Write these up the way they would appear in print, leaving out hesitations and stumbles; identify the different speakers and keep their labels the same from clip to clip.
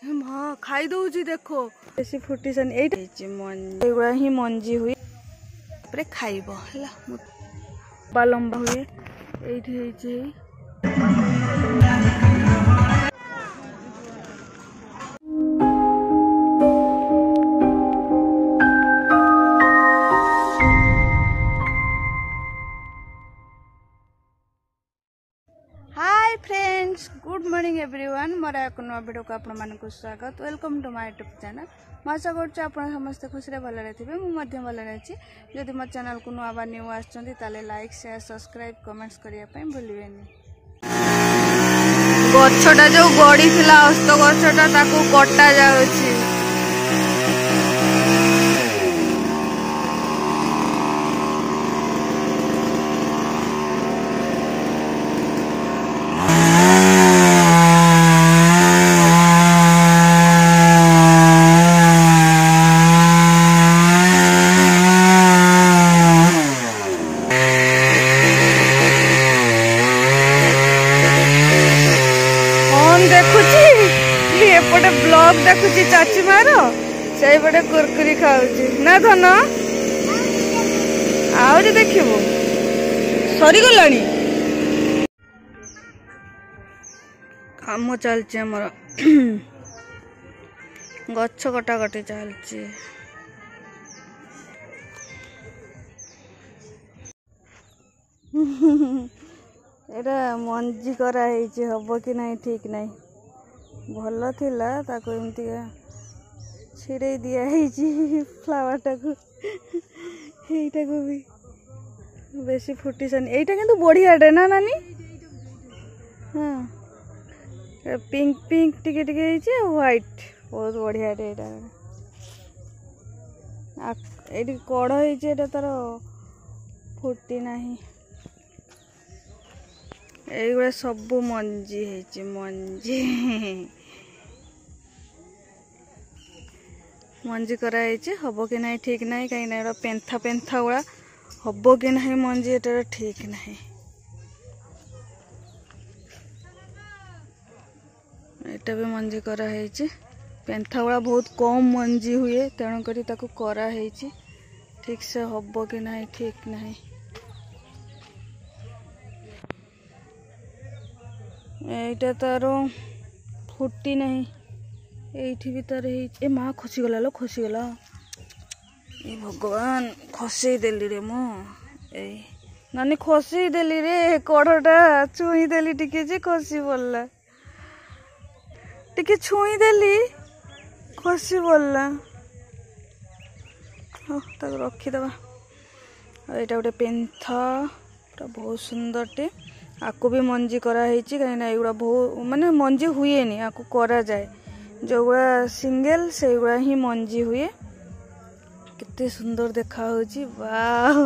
Speaker 1: हाँ खाई दौची देख बेसी फुटिसन एगुड़ा ही मंजी हुए खाइब लंबा लंबा हुए ये hi friends good morning everyone मोर एक नुआ वीडियो को आपण मानक स्वागत welcome to my YouTube channel मैं आशा कर समस्त खुशी भल थे मुझे भल अच्छी जदि मो चैनल को नुआ बा न्यू आसते लाइक शेयर सब्सक्राइब कमेंट्स करने भूलें गछटा जो गड़ी थी अस्त गछटा कटा जाऊँगी एपटे ब्लॉग देखुची चाची मार से पटे कुरकुरी खाऊची ना धन आज देखिबो सरी गलानी काम चलची हमर गछ कटा कटी चलची एटा मंजी करा हेची हबो कि नहीं ठीक नहीं भल थिला ताको एमती छिड़े दिया फ्लावर टाको एटा को भी बेसी फुटिसन एटा किंतु बढ़ियाटे ना नानी हाँ पिंक पिंक टिके टिके व्हाइट बहुत बढ़ियाटे एटा एटी कड़ एटा तार फुटी नहीं एगुड़ा सब मंजी है मंजी मंजी कराई हम कि नहीं ठीक नहीं कहीं पेंथा पेंथा गुड़ा हम कि नहीं मंजी एटार ठीक नहीं एटा भी मंजी कराई पेंथा गुड़ा बहुत कम मंजी हुए तेणुक कराई ठीक से हम कि नहीं ठीक नहीं एटा तार फुटी नहीं एठी भी तार ए माँ खसीगला लो खसीगला ए भगवान खसई देली रे मो ए नानी खसई देली रे कड़टा छुई देली टिके जे खसी पड़ला टिके छुई देली खसी पड़ला हो ताको रखी दबा एटा गोटे पेंथा बहुत सुंदर टे आपको भी मंजी कराई कहीं एगुड़ा बहुत माने मंजी हुए नहीं आपको करा जाए जो गुड़ा सिंगल से गुड़ा ही मंजी हुए कितने सुंदर देखा होची वाह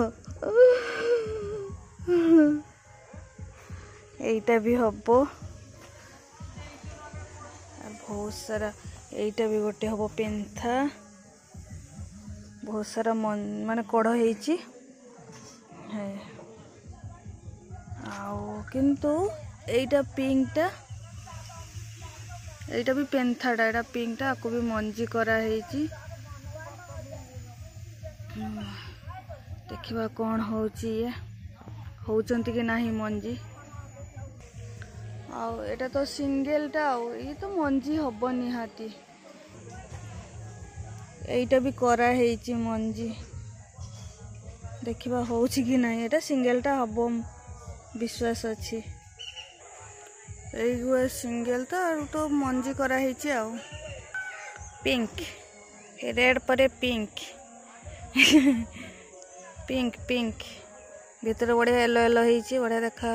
Speaker 1: एटा भी हबो बहुत सारा एटा भी गोटे हबो पेंथा बहुत सारा माने कड़ हेची है किंतु एटा पिंकटा एटा भी पेंथाटा एटा पिंकटा आपको भी मंजी करा हेची देखिबा कौन होची ये होचंती कि नाही मंजी आउ एटा तो सिंगलटा आउ ये तो मंजी हबो निहाती एटा भी करा हेची मंजी देखिबा होची कि नाही एटा सिंगलटा हबो विश्वास अच्छी सिंगल तो मंजी कराई पिंक रेड पर पिंक पिंक पिंक भीतर बढ़िया येलो येलो हो बढ़िया देखा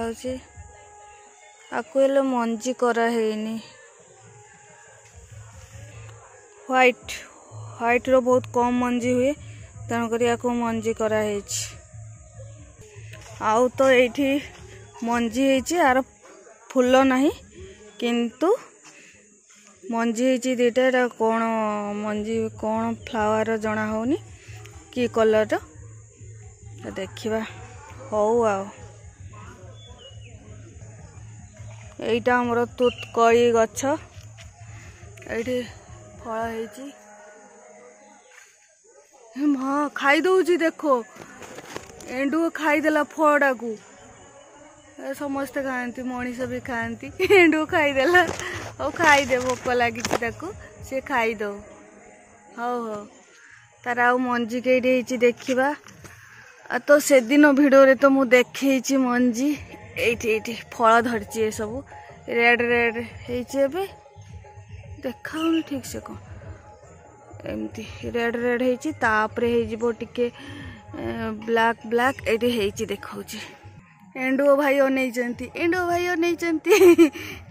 Speaker 1: आपको ये मंजी कराइनी व्हाइट व्हाइट रो बहुत कम मंजी हुए तेणुक मंजी कराई आउ तो ये मंजी आर फूल नहीं किंतु मंजी दुईटा कौन मंजी कौन फ्लावर जना होनी कि कलर देखा हौ आईटा आमर तुतकड़ी गछ ये फल है हाँ खाई दौची देखो एंडुओ खाईदेला फड़ा को समस्ते खाती मनीष भी खाती एंडुओ खाईदेला और खाईदे भोक लगी सी खाईद हौ हौ तार आ मंजी कई देखा तो से दिन भिडियो तो मु देखी मंजी ये फल धरची ये सब रेड रेड है देखा ठीक से कौन एमती रेड रेड है तापरे टिके ब्लैक ब्लैक ये देखा एंडुओ भाई नहीं एंडुओ भाई नहीं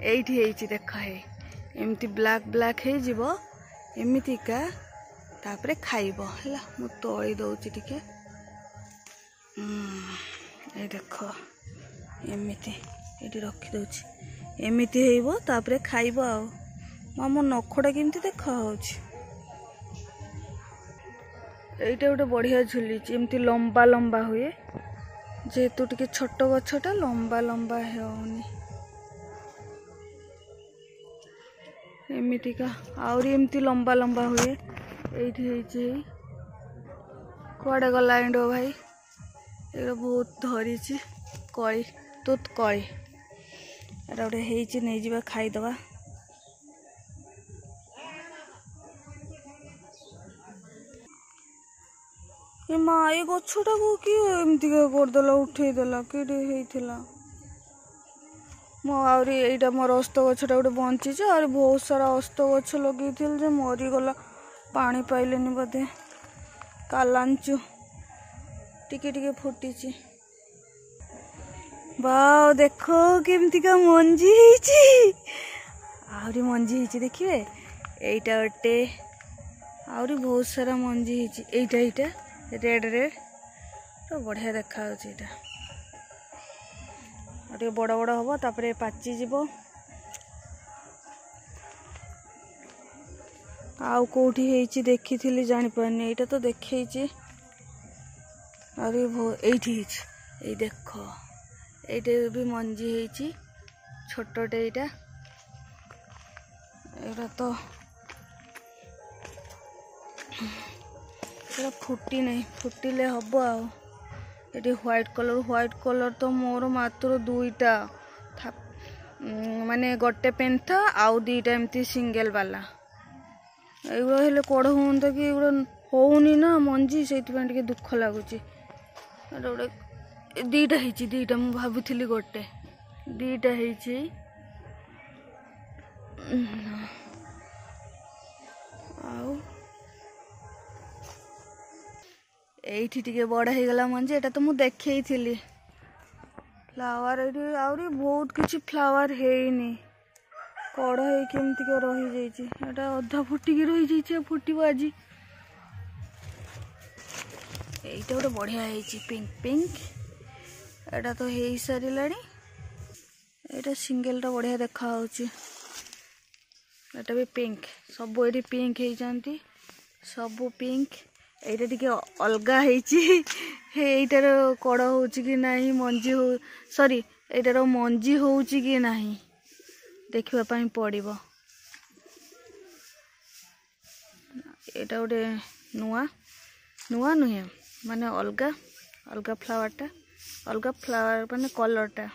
Speaker 1: ये देख है एमती ब्लैक ब्लैक एमतीका तापरे खाइब है मु तोली दौची टिके ये देख एमती ये रखी दौची एमती हो तापरे खाइब आ मो नखटा केमती देखा এইটা गोटे बढ़िया झुली एमती लंबा लंबा हुए जेहेतु टिके छोट गछटा लंबा लंबा होनी एमतीका आउरी एमती लंबा लंबा हुए ये कुआडे गला एंडो भाई ये बहुत धरी कली तुत कली एटा गोटे है नहीं जावा खाईदवा ये माँ ये गछटा को किए एमती करदेला उठेदेला किए होता मो आईटा मोर अस्त गछटा गोटे बंची आ बहुत सारा अस्त गछ लगे मरीगला पानी पाइलेनि बोधे कालांचु टिके टिके फुटी वाओ देखो केमती का मंजी आहरी मंजी देखिए एटा गोटे आहरी बहुत सारा मंजी एटा रेड रेड तो बढ़िया देखा ये बड़ बड़ हम तापर पाची जीव आउ कौटी है देखी थी जानी पारनी यहाँ तो देखे अरे ये देख ये भी मंजी है छोटे यहाँ तो फुटी नहीं फुटिले हम ये व्हाइट कलर तो मोर मात्र दुईटा माने गोटे पेंथा आउ दीटा एमती सिंगल वाला एगुड़ा हेल्ले कड़ हम कि एगुड़ा होनी ना मंजी से दुख लगुच गोटे दीटा मु भाभी गोटे दीटा आउ एठी टिके बड़ा हो गला मंजी एटा तो मु देखई थिली फ्लावर एठी आउरी बहुत किछि फ्लावर हेइनी कड़ हे केमती के रही जाईची एटा अधा फुटी के रही जाईची फुटीबो आजी एटा गोटे बढ़िया हेइची पिंक पिंक एटा तो हेइ सारिलानी एटा सिंगल टा बढ़िया देखा होची एटा भी पिंक सब एठी पिंक हेइ जानती सब पिंक एटा टिके अलगा हेइटार कड़ हो कि नहीं मंजी हो सॉरी एटार मंजी हो कि नहीं देखिबा पई पड़िबो एटा गोटे नुआ नुआ नुहे माने अलगा अलगा फ्लावर माने कलरटा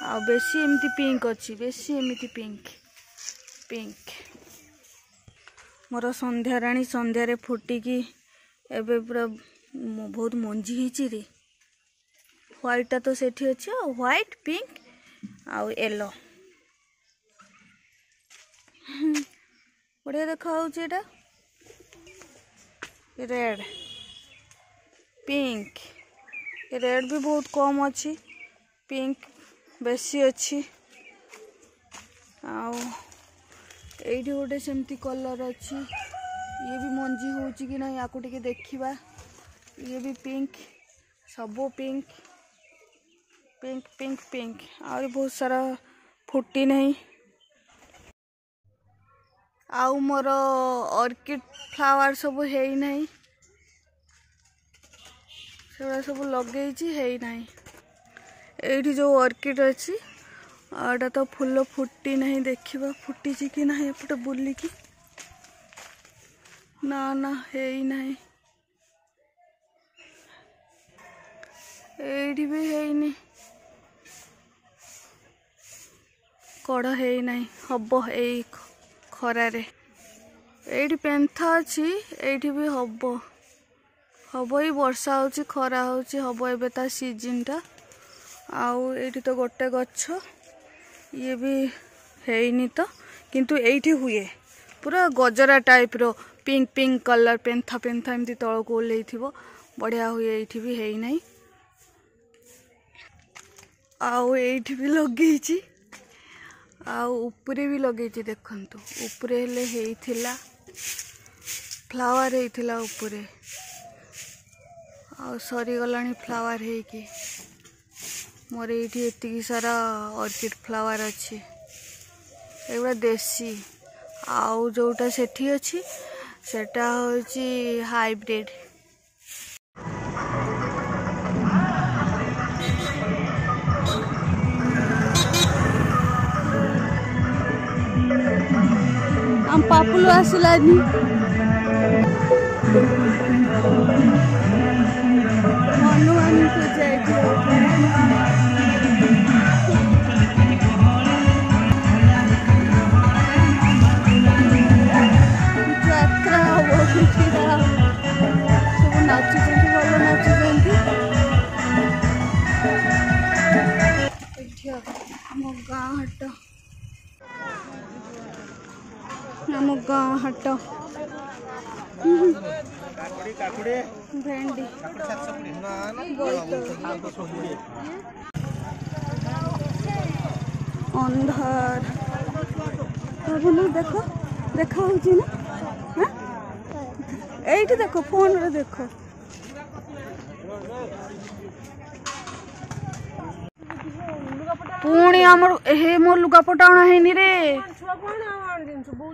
Speaker 1: आ बेसी एमती पिंक अच्छी बेसी एमती पिंक पिंक मोर संध्या राणी संध्यारे फुटिकी एबे पूरा बहुत मंजी होची रे व्हाइट तो सेठी अच्छे व्हाइट पिंक आउ येलो बढ़िया देखा एटा रेड पिंक रेड भी बहुत कम अच्छी पिंक बेसी अच्छी आउ एठी गोटे सेमती कलर अच्छी ये भी मंजी होची कि नहीं याकू टिके देखिबा ये भी पिंक सबो पिंक पिंक पिंक पिंक और बहुत सारा फुटी नहीं आउ मोर ऑर्किड फ्लावर सब है नहीं से सब लगे है नहीं एठी जो ऑर्किड अच्छी आड़ा तो फूल फुटी नहीं देखिबा फुटी कि नहीं एपटे बुलिकी ना ना है नहीं एडी भी है नहीं कड़ है नहीं हब ए खरारे एडी पेंथा अच्छी एडी भी हब हब ही वर्षा होची खरा होची हब एबे ता सीजन टा आउ एडी तो गोटे गछ ये भी हैनी तो किंतु एठी हुए पूरा गजरा टाइप रो पिंक पिंक कलर पेंथा पेंथा एमती तल को ओल्लै थिबो बढ़िया हुए एठी भी है नहीं आउ एठी भी लगेची आउ ऊपरे भी लगेची देखंतु ऊपरे ले हेइथिला फ्लावर हेइथिला ऊपरे आउ सरी गलानी फ्लावर हेइकी मोर ये एतिकी सारा ऑर्किड फ्लावर अच्छी एगुड़ा देसी आउ जोटा सेठी अच्छी सेटा होची हाइब्रिड हम पापुलु आसलानी हनुमान पूजा यात्रा हम सब नाचुंट भल नाचुंट आम गाँ हाट आम गाँ हाट भेंडी अंधार भावना देख देखा होची ना हाँ एठी देखो फोन रे देखो पुणी आमर हे मोर लुगापटा आना हैनी रे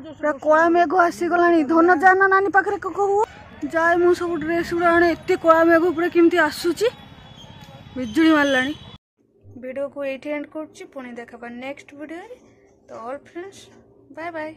Speaker 1: पूरा कला मेघ आसीगलानी धन जाना नानी पाखरे कहू जाए मु सब ड्रेस गुड़ा आने एत कला मेघ पूरा केमती आसूची बिजुली मारलानी वीडियो को एठी एंड करछि पुणी देखा नेक्स्ट वीडियो तो ऑल फ्रेंड्स बाय बाय।